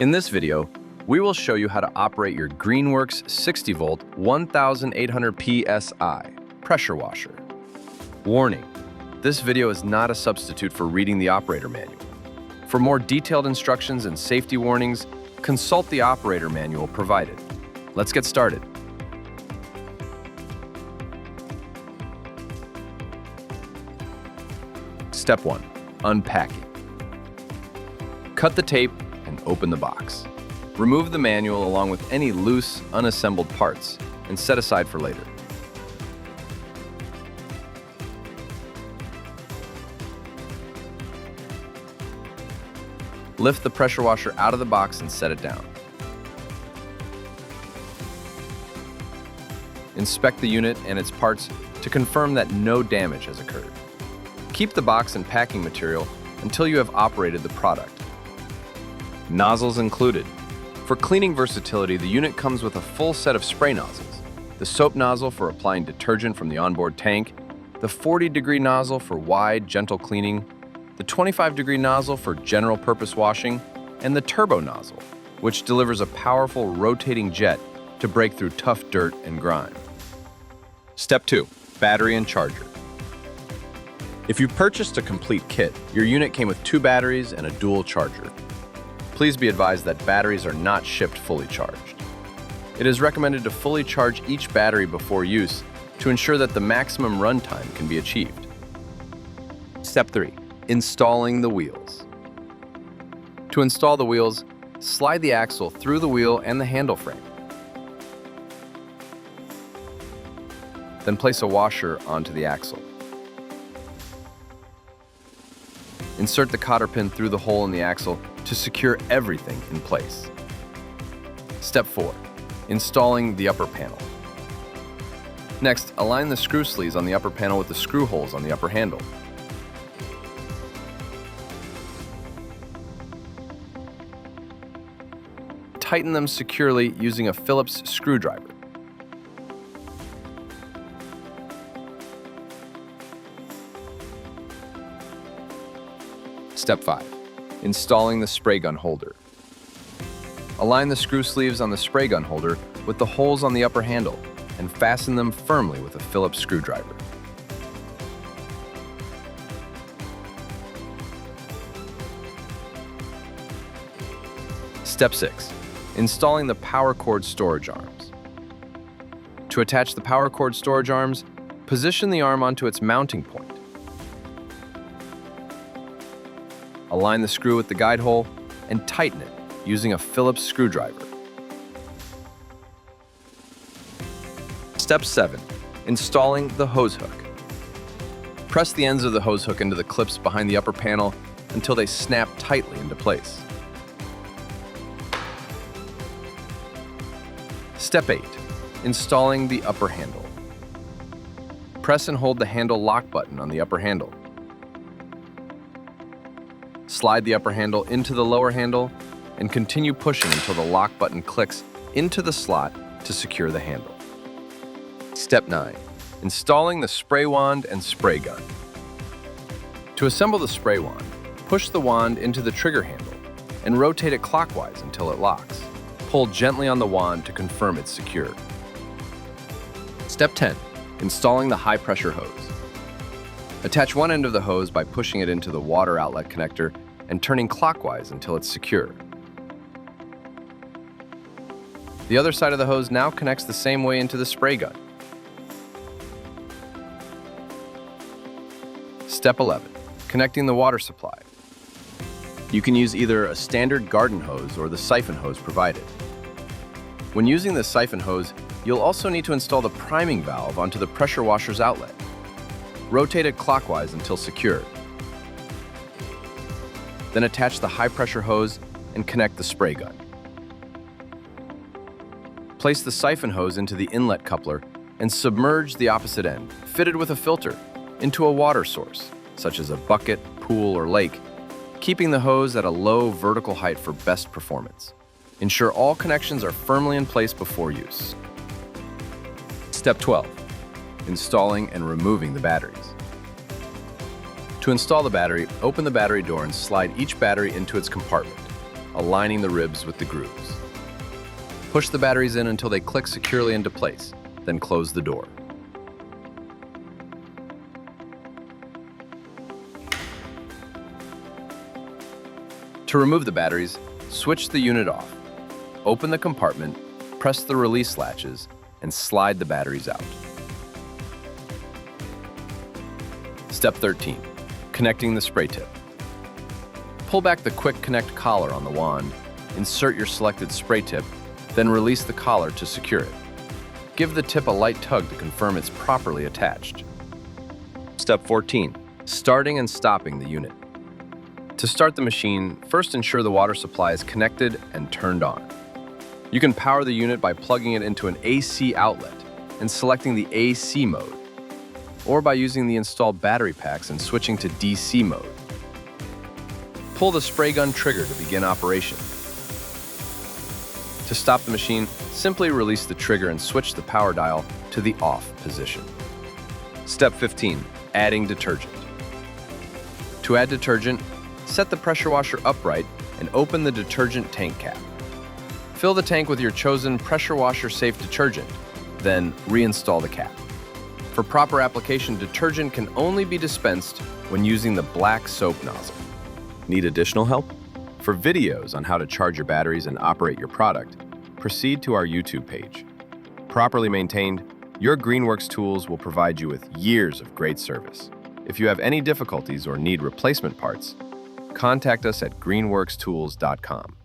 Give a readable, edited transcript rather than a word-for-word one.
In this video, we will show you how to operate your Greenworks 60V 1800 PSI Pressure Washer. Warning: this video is not a substitute for reading the operator manual. For more detailed instructions and safety warnings, consult the operator manual provided. Let's get started. Step 1. Unpacking. Cut the tape and open the box. Remove the manual along with any loose, unassembled parts and set aside for later. Lift the pressure washer out of the box and set it down. Inspect the unit and its parts to confirm that no damage has occurred. Keep the box and packing material until you have operated the product. Nozzles included. For cleaning versatility, the unit comes with a full set of spray nozzles: the soap nozzle for applying detergent from the onboard tank, the 40-degree nozzle for wide, gentle cleaning, the 25-degree nozzle for general purpose washing, and the turbo nozzle, which delivers a powerful rotating jet to break through tough dirt and grime. Step 2. Battery and charger. If you purchased a complete kit, your unit came with 2 batteries and a dual charger. Please be advised that batteries are not shipped fully charged. It is recommended to fully charge each battery before use to ensure that the maximum runtime can be achieved. Step 3. Installing the wheels. To install the wheels, slide the axle through the wheel and the handle frame. Then place a washer onto the axle. Insert the cotter pin through the hole in the axle to secure everything in place. Step 4. Installing the upper panel. Next, align the screw sleeves on the upper panel with the screw holes on the upper handle. Tighten them securely using a Phillips screwdriver. Step 5. Installing the spray gun holder. Align the screw sleeves on the spray gun holder with the holes on the upper handle and fasten them firmly with a Phillips screwdriver. Step 6. Installing the power cord storage arms. To attach the power cord storage arms, position the arm onto its mounting point. Align the screw with the guide hole and tighten it using a Phillips screwdriver. Step 7. Installing the hose hook. Press the ends of the hose hook into the clips behind the upper panel until they snap tightly into place. Step 8. Installing the upper handle. Press and hold the handle lock button on the upper handle. Slide the upper handle into the lower handle and continue pushing until the lock button clicks into the slot to secure the handle. Step 9. Installing the spray wand and spray gun. To assemble the spray wand, push the wand into the trigger handle and rotate it clockwise until it locks. Pull gently on the wand to confirm it's secure. Step 10. Installing the high-pressure hose. Attach one end of the hose by pushing it into the water outlet connector and turning clockwise until it's secure. The other side of the hose now connects the same way into the spray gun. Step 11. Connecting the water supply. You can use either a standard garden hose or the siphon hose provided. When using the siphon hose, you'll also need to install the priming valve onto the pressure washer's outlet. Rotate it clockwise until secure. Then attach the high-pressure hose and connect the spray gun. Place the siphon hose into the inlet coupler and submerge the opposite end, fitted with a filter, into a water source, such as a bucket, pool, or lake, keeping the hose at a low vertical height for best performance. Ensure all connections are firmly in place before use. Step 12. Installing and removing the batteries. To install the battery, open the battery door and slide each battery into its compartment. aligning the ribs with the grooves. Push the batteries in until they click securely into place, then close the door. To remove the batteries, switch the unit off. Open the compartment, press the release latches, and slide the batteries out. Step 13. Connecting the spray tip. Pull back the Quick Connect collar on the wand, insert your selected spray tip, then release the collar to secure it. Give the tip a light tug to confirm it's properly attached. Step 14. Starting and stopping the unit. To start the machine, first ensure the water supply is connected and turned on. You can power the unit by plugging it into an AC outlet and selecting the AC mode, or by using the installed battery packs and switching to DC mode. Pull the spray gun trigger to begin operation. To stop the machine, simply release the trigger and switch the power dial to the off position. Step 15. Adding detergent. To add detergent, set the pressure washer upright and open the detergent tank cap. Fill the tank with your chosen pressure washer safe detergent, then reinstall the cap. For proper application, detergent can only be dispensed when using the black soap nozzle. Need additional help? For videos on how to charge your batteries and operate your product, proceed to our YouTube page. Properly maintained, your Greenworks tools will provide you with years of great service. If you have any difficulties or need replacement parts, contact us at greenworkstools.com.